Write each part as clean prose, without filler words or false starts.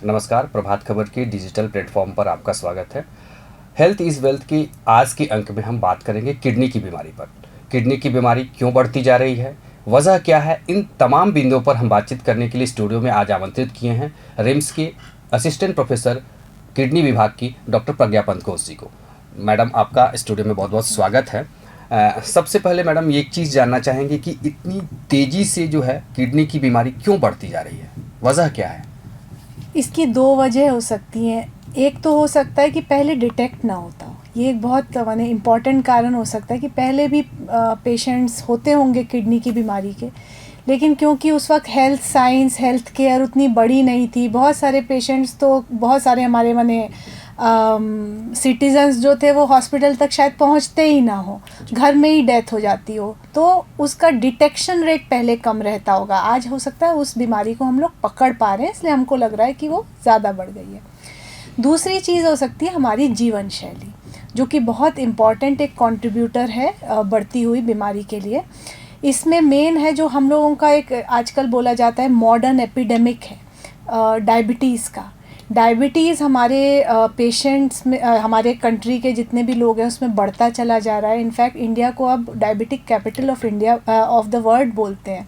नमस्कार, प्रभात खबर के digital platform पर आपका स्वागत है। हेल्थ इज़ वेल्थ की आज के अंक में हम बात करेंगे किडनी की बीमारी पर। किडनी की बीमारी क्यों बढ़ती जा रही है, वजह क्या है, इन तमाम बिंदुओं पर हम बातचीत करने के लिए स्टूडियो में आज आमंत्रित किए हैं रिम्स के असिस्टेंट प्रोफेसर किडनी विभाग की डॉक्टर प्रज्ञा पंत घोष जी को। मैडम, आपका स्टूडियो में बहुत बहुत स्वागत है। सबसे पहले मैडम ये एक चीज़ जानना चाहेंगे कि इतनी तेज़ी से जो है किडनी की बीमारी क्यों बढ़ती जा रही है, वजह क्या है? इसकी दो वजह हो सकती हैं। एक तो हो सकता है कि पहले डिटेक्ट ना होता हो, ये एक बहुत माने इम्पॉर्टेंट कारण हो सकता है कि पहले भी पेशेंट्स होते होंगे किडनी की बीमारी के, लेकिन क्योंकि उस वक्त हेल्थ साइंस हेल्थ केयर उतनी बड़ी नहीं थी, बहुत सारे पेशेंट्स तो बहुत सारे हमारे माने सिटीजन्स जो थे वो हॉस्पिटल तक शायद पहुंचते ही ना हो, घर में ही डेथ हो जाती हो, तो उसका डिटेक्शन रेट पहले कम रहता होगा। आज हो सकता है उस बीमारी को हम लोग पकड़ पा रहे हैं, इसलिए हमको लग रहा है कि वो ज़्यादा बढ़ गई है। दूसरी चीज़ हो सकती है हमारी जीवन शैली, जो कि बहुत इम्पॉर्टेंट एक कंट्रीब्यूटर है बढ़ती हुई बीमारी के लिए। इसमें मेन है जो हम लोगों का एक आजकल बोला जाता है मॉडर्न एपिडेमिक है, डायबिटीज़ का। डायबिटीज़ हमारे पेशेंट्स में हमारे कंट्री के जितने भी लोग हैं उसमें बढ़ता चला जा रहा है। इनफैक्ट इंडिया को अब diabetic capital of India of the world बोलते हैं।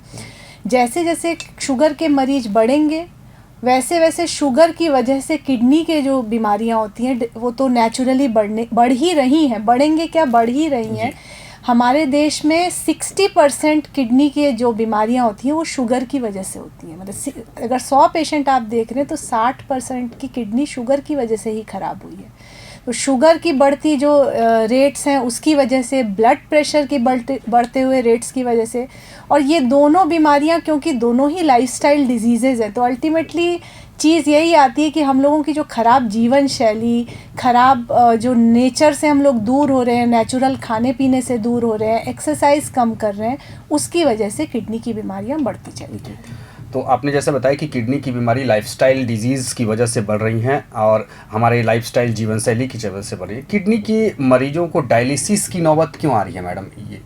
जैसे जैसे शुगर के मरीज बढ़ेंगे वैसे वैसे शुगर की वजह से किडनी के जो बीमारियां होती हैं वो तो नेचुरली बढ़ ही रही हैं, बढ़ेंगे क्या, बढ़ ही रही हैं। हमारे देश में 60% किडनी की जो बीमारियां होती हैं वो शुगर की वजह से होती हैं। मतलब अगर 100 पेशेंट आप देख रहे हैं तो 60% की किडनी शुगर की वजह से ही ख़राब हुई है। तो शुगर की बढ़ती जो रेट्स हैं उसकी वजह से, ब्लड प्रेशर की बढ़ते हुए रेट्स की वजह से, और ये दोनों बीमारियां क्योंकि दोनों ही लाइफस्टाइल डिजीज़ेज़ हैं, तो अल्टीमेटली चीज़ यही आती है कि हम लोगों की जो ख़राब जीवन शैली, ख़राब जो नेचर से हम लोग दूर हो रहे हैं, नेचुरल खाने पीने से दूर हो रहे हैं, एक्सरसाइज कम कर रहे हैं, उसकी वजह से किडनी की बीमारियां बढ़ती चली गई थी। तो आपने जैसे बताया कि किडनी की बीमारी लाइफस्टाइल डिजीज़ की वजह से बढ़ रही हैं और हमारे लाइफस्टाइल जीवन शैली की वजह से बढ़ रही है। किडनी के मरीजों को डायलिसिस की नौबत क्यों आ रही है मैडम? ये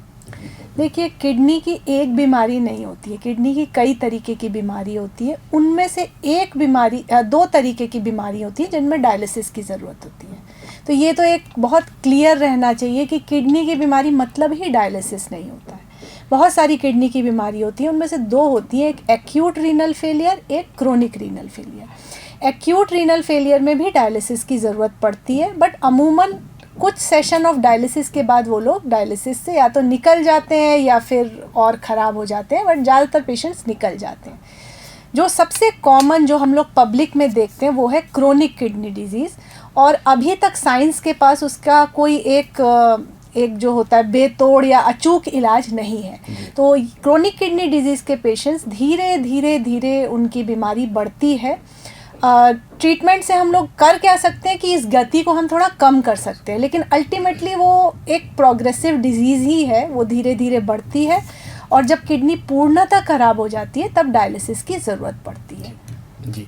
देखिए, किडनी की एक बीमारी नहीं होती है, किडनी की कई तरीके की बीमारी होती है। उनमें से एक बीमारी, दो तरीके की बीमारी होती है जिनमें डायलिसिस की ज़रूरत होती है। तो ये तो एक बहुत क्लियर रहना चाहिए कि किडनी की बीमारी मतलब ही डायलिसिस नहीं होता है। बहुत सारी किडनी की बीमारी होती है, उनमें से दो होती हैं, एक एक्यूट रीनल फेलियर, एक chronic renal failure. Acute renal failure में भी डायलिसिस की ज़रूरत पड़ती है, बट अमूमन कुछ सेशन ऑफ डायलिसिस के बाद वो लोग डायलिसिस से या तो निकल जाते हैं या फिर और ख़राब हो जाते हैं, बट ज़्यादातर पेशेंट्स निकल जाते हैं। जो सबसे कॉमन जो हम लोग पब्लिक में देखते हैं वो है क्रोनिक किडनी डिजीज़, और अभी तक साइंस के पास उसका कोई एक जो होता है बेतोड़ या अचूक इलाज नहीं है। तो क्रोनिक किडनी डिजीज़ के पेशेंट्स धीरे धीरे धीरे उनकी बीमारी बढ़ती है। ट्रीटमेंट से हम लोग कर क्या सकते हैं कि इस गति को हम थोड़ा कम कर सकते हैं, लेकिन अल्टीमेटली वो एक प्रोग्रेसिव डिजीज़ ही है, वो धीरे धीरे बढ़ती है, और जब किडनी पूर्णतः खराब हो जाती है तब डायलिसिस की ज़रूरत पड़ती है। जी,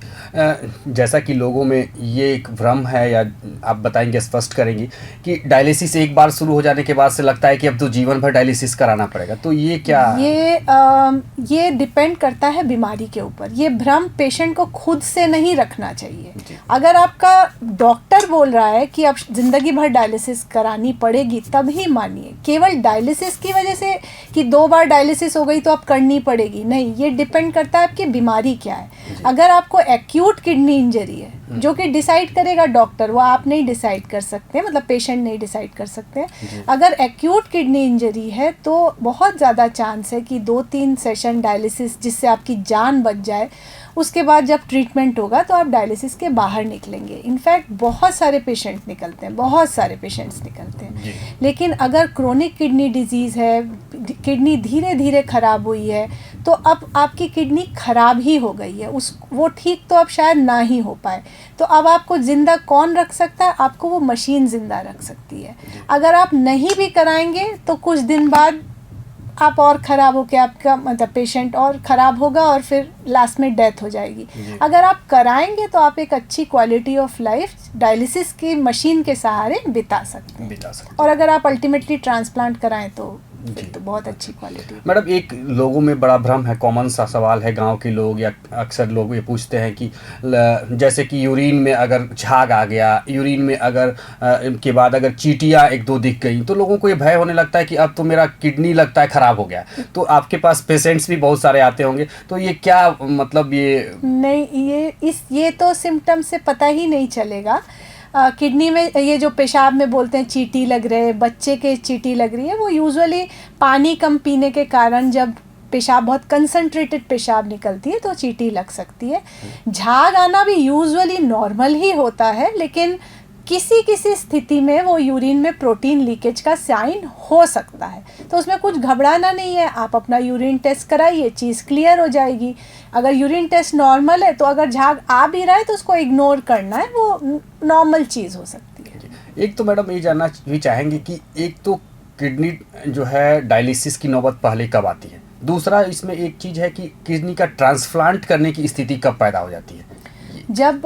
जैसा कि लोगों में ये एक भ्रम है, या आप बताएंगे, स्पष्ट करेंगी कि डायलिसिस एक बार शुरू हो जाने के बाद से लगता है कि अब तो जीवन भर डायलिसिस कराना पड़ेगा, तो ये क्या? ये डिपेंड करता है बीमारी के ऊपर। ये भ्रम पेशेंट को खुद से नहीं रखना चाहिए। अगर आपका डॉक्टर बोल रहा है कि अब ज़िंदगी भर डायलिसिस करानी पड़ेगी तब ही मानिए। केवल डायलिसिस की वजह से कि 2 बार डायलिसिस हो गई तो अब करनी पड़ेगी, नहीं, ये डिपेंड करता है आपकी बीमारी क्या है। अगर आपको एक्यूट किडनी इंजरी है जो कि डिसाइड करेगा डॉक्टर, वो आप नहीं डिसाइड कर सकते, मतलब पेशेंट नहीं डिसाइड कर सकते। अगर एक्यूट किडनी इंजरी है तो बहुत ज़्यादा चांस है कि 2-3 सेशन डायलिसिस जिससे आपकी जान बच जाए, उसके बाद जब ट्रीटमेंट होगा तो आप डायलिसिस के बाहर निकलेंगे। इनफैक्ट बहुत सारे पेशेंट निकलते हैं, बहुत सारे पेशेंट्स निकलते हैं। लेकिन अगर क्रोनिक किडनी डिजीज़ है, किडनी धीरे धीरे ख़राब हुई है, तो अब आपकी किडनी ख़राब ही हो गई है, वो ठीक तो अब शायद ना ही हो पाए, तो अब आपको ज़िंदा कौन रख सकता है? आपको वो मशीन ज़िंदा रख सकती है। अगर आप नहीं भी कराएंगे तो कुछ दिन बाद आप और ख़राब हो के आपका मतलब पेशेंट और ख़राब होगा और फिर लास्ट में डेथ हो जाएगी। अगर आप कराएंगे तो आप एक अच्छी क्वालिटी ऑफ लाइफ डायलिसिस की मशीन के सहारे बिता सकते हैं। और अगर आप अल्टीमेटली ट्रांसप्लांट कराएं तो फिर तो बहुत अच्छी क्वालिटी। मैडम एक लोगों में बड़ा भ्रम है, कॉमन सा सवाल है, गांव के लोग या अक्सर लोग ये पूछते हैं कि जैसे कि यूरिन में अगर झाग आ गया, यूरिन में अगर के बाद अगर चींटियाँ एक दो दिख गई तो लोगों को ये भय होने लगता है कि अब तो मेरा किडनी लगता है ख़राब हो गया। तो आपके पास पेशेंट्स भी बहुत सारे आते होंगे, तो ये क्या मतलब ये नहीं, ये तो सिम्टम से पता ही नहीं चलेगा। किडनी में ये जो पेशाब में बोलते हैं चींटी लग रहे, बच्चे के चींटी लग रही है, वो यूजुअली पानी कम पीने के कारण जब पेशाब बहुत कंसंट्रेटेड पेशाब निकलती है तो चींटी लग सकती है। झाग आना भी यूजुअली नॉर्मल ही होता है, लेकिन किसी किसी स्थिति में वो यूरिन में प्रोटीन लीकेज का साइन हो सकता है। तो उसमें कुछ घबराना नहीं है, आप अपना यूरिन टेस्ट कराइए, चीज़ क्लियर हो जाएगी। अगर यूरिन टेस्ट नॉर्मल है तो अगर झाग आ भी रहा है तो उसको इग्नोर करना है, वो नॉर्मल चीज़ हो सकती है। एक तो मैडम ये जानना भी चाहेंगे कि एक तो किडनी जो है डायलिसिस की नौबत पहले कब आती है, दूसरा इसमें एक चीज़ है कि किडनी का ट्रांसप्लांट करने की स्थिति कब पैदा हो जाती है। जब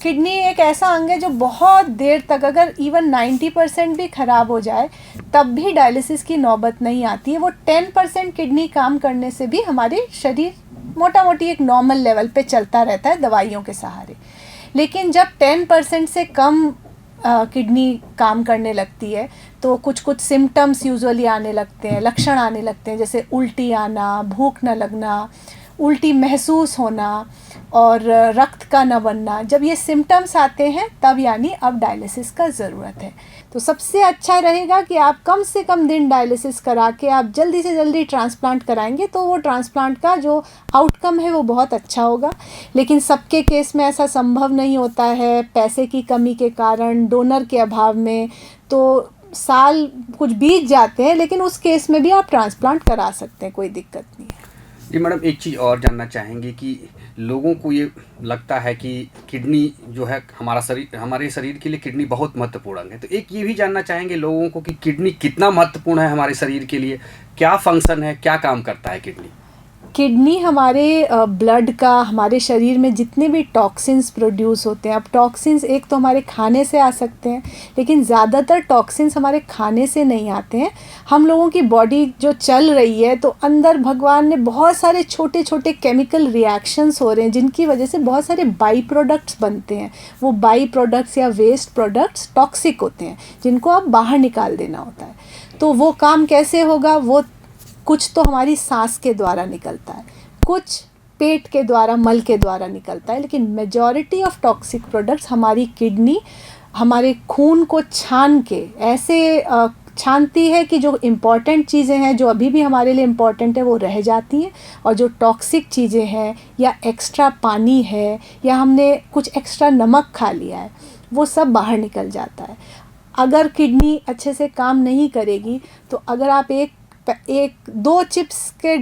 किडनी एक ऐसा अंग है जो बहुत देर तक, अगर इवन 90% भी ख़राब हो जाए तब भी डायलिसिस की नौबत नहीं आती है। वो 10% किडनी काम करने से भी हमारे शरीर मोटा मोटी एक नॉर्मल लेवल पे चलता रहता है दवाइयों के सहारे। लेकिन जब 10% से कम किडनी काम करने लगती है तो कुछ कुछ सिम्टम्स यूजुअली आने लगते हैं, लक्षण आने लगते हैं, जैसे उल्टी आना, भूख न लगना, उल्टी महसूस होना और रक्त का न बनना। जब ये सिम्टम्स आते हैं तब यानी अब डायलिसिस का ज़रूरत है। तो सबसे अच्छा रहेगा कि आप कम से कम दिन डायलिसिस करा के आप जल्दी से जल्दी ट्रांसप्लांट कराएंगे तो वो ट्रांसप्लांट का जो आउटकम है वो बहुत अच्छा होगा। लेकिन सबके केस में ऐसा संभव नहीं होता है, पैसे की कमी के कारण, डोनर के अभाव में, तो साल कुछ बीत जाते हैं, लेकिन उस केस में भी आप ट्रांसप्लांट करा सकते हैं, कोई दिक्कत नहीं है। जी मैडम, एक चीज़ और जानना चाहेंगे कि लोगों को ये लगता है कि किडनी जो है हमारे शरीर के लिए किडनी बहुत महत्वपूर्ण अंग है, तो एक ये भी जानना चाहेंगे लोगों को कि किडनी कितना महत्वपूर्ण है हमारे शरीर के लिए, क्या फंक्शन है, क्या काम करता है किडनी। किडनी हमारे ब्लड का, हमारे शरीर में जितने भी टॉक्सिन्स प्रोड्यूस होते हैं, अब टॉक्सिन्स एक तो हमारे खाने से आ सकते हैं, लेकिन ज़्यादातर टॉक्सिन्स हमारे खाने से नहीं आते हैं। हम लोगों की बॉडी जो चल रही है तो अंदर भगवान ने बहुत सारे छोटे छोटे केमिकल रिएक्शंस हो रहे हैं जिनकी वजह से बहुत सारे बाई प्रोडक्ट्स बनते हैं। वो बाई प्रोडक्ट्स या वेस्ट प्रोडक्ट्स टॉक्सिक होते हैं जिनको आप बाहर निकाल देना होता है। तो वो काम कैसे होगा, वो कुछ तो हमारी सांस के द्वारा निकलता है, कुछ पेट के द्वारा, मल के द्वारा निकलता है, लेकिन मेजॉरिटी ऑफ टॉक्सिक प्रोडक्ट्स हमारी किडनी हमारे खून को छान के ऐसे छानती है कि जो इम्पॉर्टेंट चीज़ें हैं, जो अभी भी हमारे लिए इम्पॉर्टेंट है, वो रह जाती हैं, और जो टॉक्सिक चीज़ें हैं या एक्स्ट्रा पानी है या हमने कुछ एक्स्ट्रा नमक खा लिया है, वो सब बाहर निकल जाता है। अगर किडनी अच्छे से काम नहीं करेगी तो अगर आप एक दो चिप्स के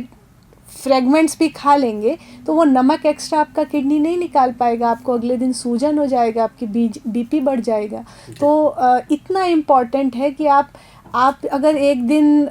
फ्रेगमेंट्स भी खा लेंगे तो वो नमक एक्स्ट्रा आपका किडनी नहीं निकाल पाएगा, आपको अगले दिन सूजन हो जाएगा, आपकी बीपी बढ़ जाएगा। तो इतना इम्पॉर्टेंट है कि आप अगर एक दिन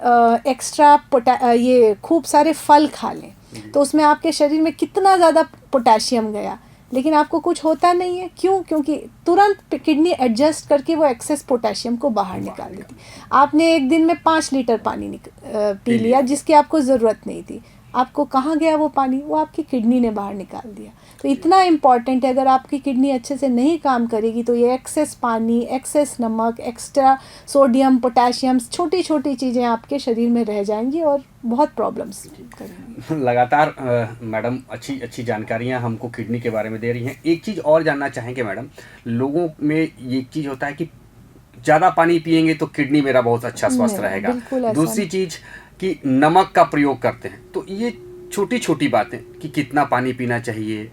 एक्स्ट्रा ये खूब सारे फल खा लें तो उसमें आपके शरीर में कितना ज़्यादा पोटेशियम गया, लेकिन आपको कुछ होता नहीं है। क्यों? क्योंकि तुरंत किडनी एडजस्ट करके वो एक्सेस पोटेशियम को बाहर निकाल देती। आपने एक दिन में 5 लीटर पानी पी लिया जिसकी आपको ज़रूरत नहीं थी, आपको कहाँ गया वो पानी? वो आपकी किडनी ने बाहर निकाल दिया। तो इतना इम्पॉर्टेंट है, अगर आपकी किडनी अच्छे से नहीं काम करेगी तो ये एक्सेस पानी, एक्सेस नमक, एक्स्ट्रा सोडियम, पोटेशियम, छोटी छोटी चीज़ें आपके शरीर में रह जाएंगी और बहुत प्रॉब्लम्स करेंगी। लगातार मैडम अच्छी जानकारियाँ हमको किडनी के बारे में दे रही हैं। एक चीज़ और जानना चाहेंगे मैडम, लोगों में ये एक चीज़ होता है कि ज़्यादा पानी पिएंगे तो किडनी मेरा बहुत अच्छा स्वस्थ रहेगा, दूसरी चीज़ कि नमक का प्रयोग करते हैं। तो ये छोटी छोटी बातें कि कितना पानी पीना चाहिए,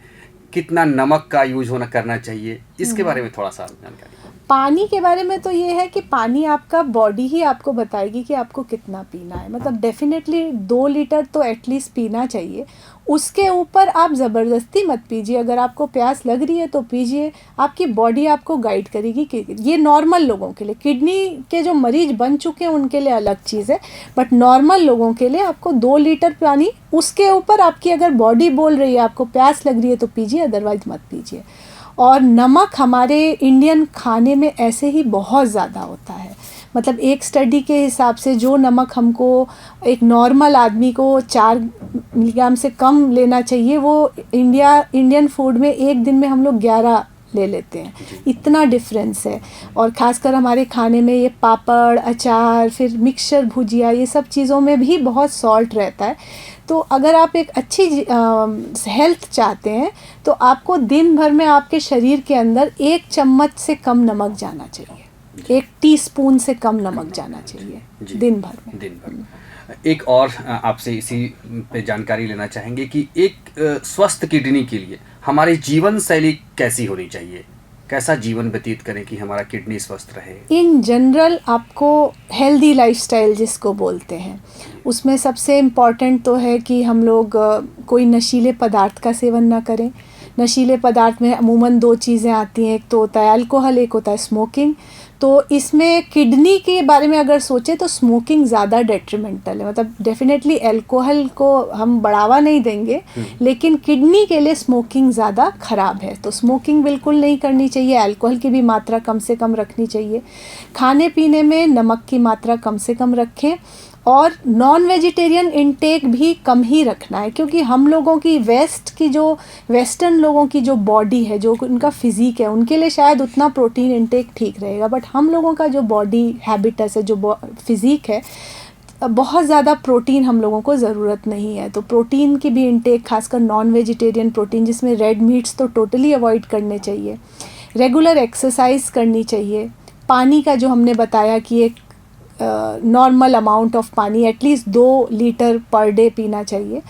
कितना नमक का यूज करना चाहिए, इसके बारे में थोड़ा सा जानकारी। पानी के बारे में तो ये है कि पानी आपका बॉडी ही आपको बताएगी कि आपको कितना पीना है। मतलब डेफिनेटली 2 लीटर तो एटलीस्ट पीना चाहिए। उसके ऊपर आप ज़बरदस्ती मत पीजिए, अगर आपको प्यास लग रही है तो पीजिए, आपकी बॉडी आपको गाइड करेगी कि ये नॉर्मल लोगों के लिए, किडनी के जो मरीज बन चुके हैं उनके लिए अलग चीज़ है, बट नॉर्मल लोगों के लिए आपको 2 लीटर पानी, उसके ऊपर आपकी अगर बॉडी बोल रही है आपको प्यास लग रही है तो पीजिए, अदरवाइज मत पीजिए। और नमक हमारे इंडियन खाने में ऐसे ही बहुत ज़्यादा होता है, मतलब एक स्टडी के हिसाब से जो नमक हमको एक नॉर्मल आदमी को 4 मिलीग्राम से कम लेना चाहिए, वो इंडियन फूड में एक दिन में हम लोग 11 ले लेते हैं। इतना डिफरेंस है। और ख़ासकर हमारे खाने में ये पापड़, अचार, फिर मिक्सचर, भुजिया, ये सब चीज़ों में भी बहुत सॉल्ट रहता है। तो अगर आप एक अच्छी हेल्थ चाहते हैं तो आपको दिन भर में आपके शरीर के अंदर 1 चम्मच से कम नमक जाना चाहिए, 1 टीस्पून से कम नमक जाना चाहिए दिन भर में। एक और आपसे इसी पे जानकारी लेना चाहेंगे कि एक स्वस्थ किडनी के लिए हमारी जीवन शैली कैसी होनी चाहिए, कैसा जीवन व्यतीत करें कि हमारा किडनी स्वस्थ रहे। इन जनरल आपको हेल्दी लाइफस्टाइल जिसको बोलते हैं, उसमें सबसे इम्पॉर्टेंट तो है कि हम लोग कोई नशीले पदार्थ का सेवन ना करें। नशीले पदार्थ में अमूमन 2 चीज़ें आती हैं, एक तो होता है अल्कोहल, एक होता है स्मोकिंग। तो इसमें किडनी के बारे में अगर सोचें तो स्मोकिंग ज़्यादा डेट्रीमेंटल है। मतलब डेफिनेटली अल्कोहल को हम बढ़ावा नहीं देंगे, लेकिन किडनी के लिए स्मोकिंग ज़्यादा ख़राब है। तो स्मोकिंग बिल्कुल नहीं करनी चाहिए। अल्कोहल की भी मात्रा कम से कम रखनी चाहिए। खाने पीने में नमक की मात्रा कम से कम रखें और नॉन वेजिटेरियन इंटेक भी कम ही रखना है, क्योंकि हम लोगों की वेस्टर्न लोगों की जो बॉडी है, जो उनका फिज़िक है, उनके लिए शायद उतना प्रोटीन इंटेक ठीक रहेगा, बट हम लोगों का जो बॉडी हैबिटस है, जो फिज़िक है, बहुत ज़्यादा प्रोटीन हम लोगों को ज़रूरत नहीं है। तो प्रोटीन की भी इंटेक, खासकर नॉन वेजिटेरियन प्रोटीन जिसमें रेड मीट्स, तो टोटली अवॉइड करने चाहिए। रेगुलर एक्सरसाइज करनी चाहिए। पानी का जो हमने बताया कि एक नॉर्मल अमाउंट ऑफ पानी एटलीस्ट 2 लीटर पर डे पीना चाहिए।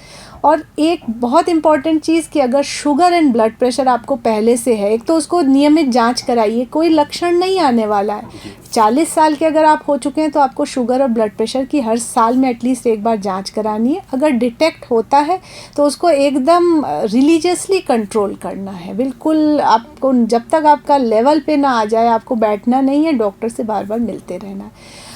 और एक बहुत इम्पॉर्टेंट चीज़ कि अगर शुगर एंड ब्लड प्रेशर आपको पहले से है, एक तो उसको नियमित जांच कराइए। कोई लक्षण नहीं आने वाला है। 40 साल के अगर आप हो चुके हैं तो आपको शुगर और ब्लड प्रेशर की हर साल में एटलीस्ट एक बार जांच करानी है। अगर डिटेक्ट होता है तो उसको एकदम रिलीजियसली कंट्रोल करना है। बिल्कुल आपको जब तक आपका लेवल पे ना आ जाए, आपको बैठना नहीं है, डॉक्टर से बार बार मिलते रहना है।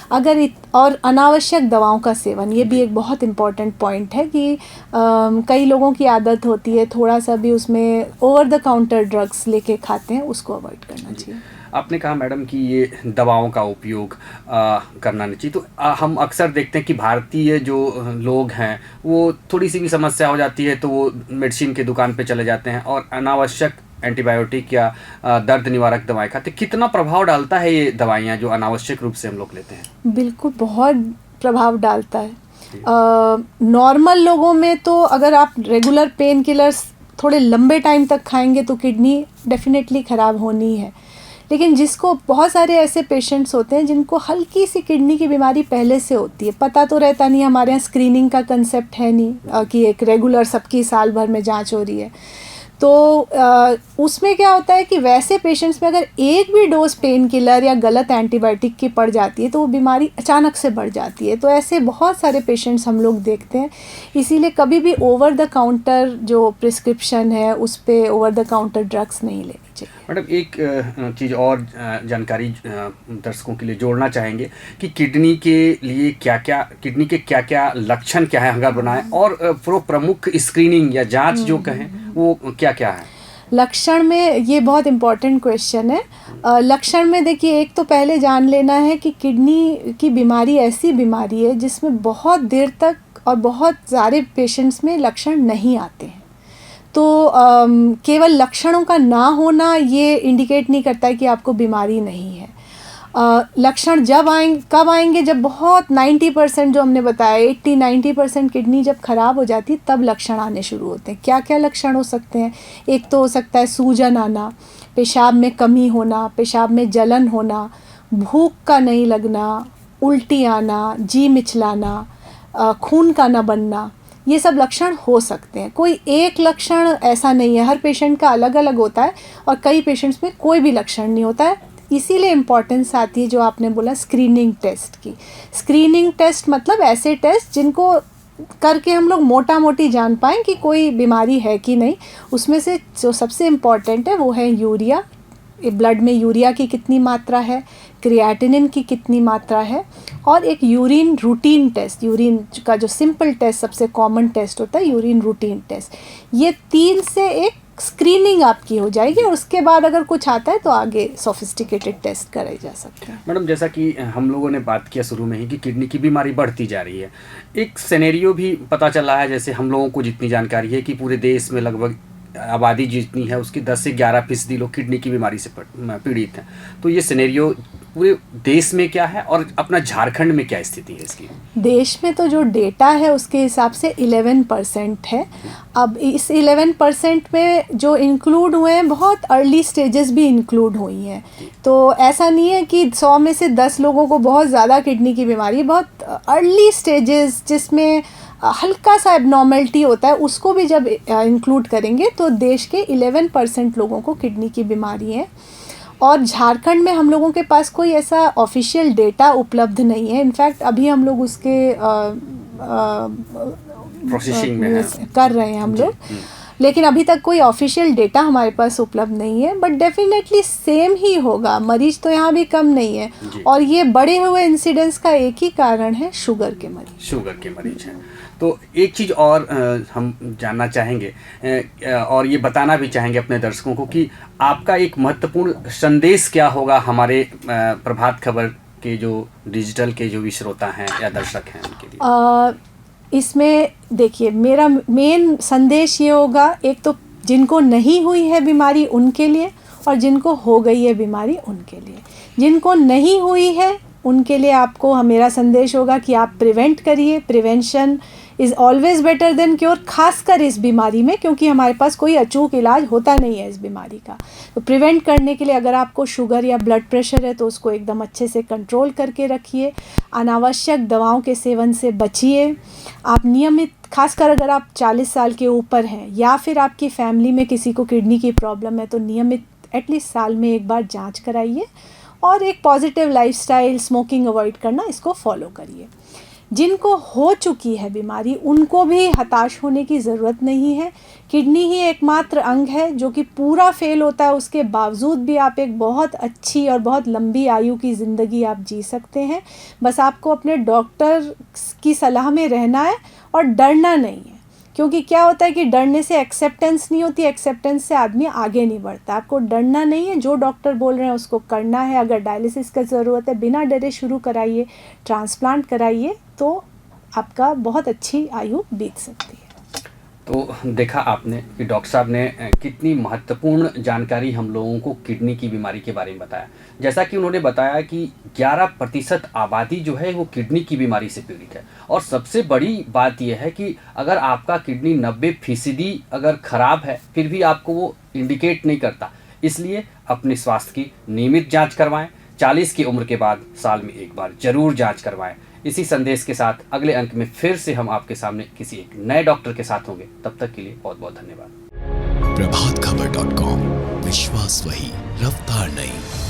और अनावश्यक दवाओं का सेवन, ये भी एक बहुत इम्पॉर्टेंट पॉइंट है कि कई लोगों की आदत होती है थोड़ा सा भी उसमें ओवर द काउंटर ड्रग्स लेके खाते हैं, उसको अवॉइड करना चाहिए। आपने कहा मैडम कि ये दवाओं का उपयोग करना नहीं चाहिए, तो हम अक्सर देखते हैं कि भारतीय जो लोग हैं वो थोड़ी सी भी समस्या हो जाती है तो वो मेडिसिन की दुकान पे चले जाते हैं और अनावश्यक एंटीबायोटिक या दर्द निवारक दवाएं खाते। कितना प्रभाव डालता है ये दवाइयाँ जो अनावश्यक रूप से हम लोग लेते हैं? बिल्कुल बहुत प्रभाव डालता है। नॉर्मल लोगों में तो अगर आप रेगुलर पेन किलर्स थोड़े लंबे टाइम तक खाएंगे तो किडनी डेफिनेटली ख़राब होनी है। लेकिन जिसको बहुत सारे ऐसे पेशेंट्स होते हैं जिनको हल्की सी किडनी की बीमारी पहले से होती है, पता तो रहता नहीं, हमारे यहाँ स्क्रीनिंग का कंसेप्ट है नहीं कि एक रेगुलर सबकी साल भर में जांच हो रही है। तो उसमें क्या होता है कि वैसे पेशेंट्स में अगर एक भी डोज पेन किलर या गलत एंटीबायोटिक की पड़ जाती है तो वो बीमारी अचानक से बढ़ जाती है। तो ऐसे बहुत सारे पेशेंट्स हम लोग देखते हैं। इसीलिए कभी भी ओवर द काउंटर जो प्रिस्क्रिप्शन है उस पे ओवर द काउंटर ड्रग्स नहीं लेनी चाहिए। मैडम एक चीज़ और जानकारी दर्शकों के लिए जोड़ना चाहेंगे कि किडनी के क्या क्या लक्षण क्या है अगर बनाएं, और प्रमुख स्क्रीनिंग या जांच जो कहें वो क्या क्या है? लक्षण में ये बहुत इम्पॉर्टेंट क्वेश्चन है। लक्षण में देखिए, एक तो पहले जान लेना है कि किडनी की बीमारी ऐसी बीमारी है जिसमें बहुत देर तक और बहुत सारे पेशेंट्स में लक्षण नहीं आते हैं। तो केवल लक्षणों का ना होना ये इंडिकेट नहीं करता है कि आपको बीमारी नहीं है। लक्षण कब आएंगे? जब बहुत 90% जो हमने बताया 80-90% किडनी जब ख़राब हो जाती है तब लक्षण आने शुरू होते हैं। क्या क्या लक्षण हो सकते हैं? एक तो हो सकता है सूजन आना, पेशाब में कमी होना, पेशाब में जलन होना, भूख का नहीं लगना, उल्टी आना, जी मिचलाना, खून का न बनना, ये सब लक्षण हो सकते हैं। कोई एक लक्षण ऐसा नहीं है, हर पेशेंट का अलग अलग होता है और कई पेशेंट्स में कोई भी लक्षण नहीं होता है। इसीलिए इम्पॉर्टेंस आती है जो आपने बोला स्क्रीनिंग टेस्ट की। स्क्रीनिंग टेस्ट मतलब ऐसे टेस्ट जिनको करके हम लोग मोटा मोटी जान पाएँ कि कोई बीमारी है कि नहीं। उसमें से जो सबसे इम्पॉर्टेंट है वो है यूरिया, ब्लड में यूरिया की कितनी मात्रा है, क्रिएटिनिन की कितनी मात्रा है, और एक यूरिन रूटीन टेस्ट। यूरिन का जो सिंपल टेस्ट सबसे कॉमन टेस्ट होता है यूरिन रूटीन टेस्ट। ये 3 से एक स्क्रीनिंग आपकी हो जाएगी और उसके बाद अगर कुछ आता है तो आगे सोफिस्टिकेटेड टेस्ट कराए जा सकते हैं। मैडम, जैसा कि हम लोगों ने बात किया शुरू में ही कि किडनी की बीमारी बढ़ती जा रही है, एक सिनेरियो भी पता चला है, जैसे हम लोगों को जितनी जानकारी है कि पूरे देश में लगभग आबादी जितनी है उसकी 10 से 11% लोग किडनी की बीमारी से पीड़ित हैं। तो ये सिनेरियो पूरे देश में क्या है और अपना झारखंड में क्या स्थिति है इसकी? देश में तो जो डेटा है उसके हिसाब से 11% है। अब इस 11% में जो इंक्लूड हुए हैं, बहुत अर्ली स्टेजेस भी इंक्लूड हुई हैं। तो ऐसा नहीं है कि 100 में से 10 लोगों को बहुत ज़्यादा किडनी की बीमारी, बहुत अर्ली स्टेजेस जिसमें हल्का सा एबनॉर्मलिटी होता है, उसको भी जब इंक्लूड करेंगे तो देश के 11% लोगों को किडनी की बीमारी है। और झारखंड में हम लोगों के पास कोई ऐसा ऑफिशियल डेटा उपलब्ध नहीं है। इनफैक्ट अभी हम लोग उसके प्रोसेसिंग में कर रहे हैं हम लोग, लेकिन अभी तक कोई ऑफिशियल डेटा हमारे पास उपलब्ध नहीं है। बट डेफिनेटली सेम ही होगा, मरीज तो यहाँ भी कम नहीं है। और ये बढ़े हुए इंसिडेंस का एक ही कारण है, शुगर के मरीज हैं। तो एक चीज़ और हम जानना चाहेंगे और ये बताना भी चाहेंगे अपने दर्शकों को कि आपका एक महत्वपूर्ण संदेश क्या होगा हमारे प्रभात खबर के जो डिजिटल के जो भी श्रोता हैं या दर्शक हैं उनके लिए। इसमें देखिए, मेरा मेन संदेश ये होगा, एक तो जिनको नहीं हुई है बीमारी उनके लिए, और जिनको हो गई है बीमारी उनके लिए। जिनको नहीं हुई है उनके लिए आपको मेरा संदेश होगा कि आप प्रिवेंट करिए। Prevention is always better than cure, खासकर इस बीमारी में, क्योंकि हमारे पास कोई अचूक इलाज होता नहीं है इस बीमारी का। तो प्रिवेंट करने के लिए अगर आपको शुगर या ब्लड प्रेशर है तो उसको एकदम अच्छे से कंट्रोल करके रखिए। अनावश्यक दवाओं के सेवन से बचिए। आप नियमित, खासकर अगर आप 40 साल के ऊपर हैं या फिर आपकी फैमिली में किसी को किडनी की प्रॉब्लम है, तो नियमित एटलीस्ट साल में एक बार जाँच कराइए। और एक पॉजिटिव लाइफस्टाइल, स्मोकिंग अवॉइड करना, इसको फॉलो करिए। जिनको हो चुकी है बीमारी उनको भी हताश होने की ज़रूरत नहीं है। किडनी ही एकमात्र अंग है जो कि पूरा फेल होता है, उसके बावजूद भी आप एक बहुत अच्छी और बहुत लंबी आयु की ज़िंदगी आप जी सकते हैं। बस आपको अपने डॉक्टर की सलाह में रहना है और डरना नहीं है। क्योंकि क्या होता है कि डरने से एक्सेप्टेंस नहीं होती, एक्सेप्टेंस से आदमी आगे नहीं बढ़ता। आपको डरना नहीं है, जो डॉक्टर बोल रहे हैं उसको करना है। अगर डायलिसिस का ज़रूरत है, बिना डरे शुरू कराइए, ट्रांसप्लांट कराइए, तो आपका बहुत अच्छी आयु बीत सकती है। तो देखा आपने कि डॉक्टर साहब ने कितनी महत्वपूर्ण जानकारी हम लोगों को किडनी की बीमारी के बारे में बताया। जैसा कि उन्होंने बताया कि 11% आबादी जो है वो किडनी की बीमारी से पीड़ित है। और सबसे बड़ी बात यह है कि अगर आपका किडनी 90% अगर ख़राब है फिर भी आपको वो इंडिकेट नहीं करता। इसलिए अपने स्वास्थ्य की नियमित जाँच करवाएँ। 40 की उम्र के बाद साल में एक बार ज़रूर जाँच करवाएँ। इसी संदेश के साथ अगले अंक में फिर से हम आपके सामने किसी एक नए डॉक्टर के साथ होंगे। तब तक के लिए बहुत बहुत धन्यवाद। प्रभातखबर.com, विश्वास वही, रफ्तार नहीं।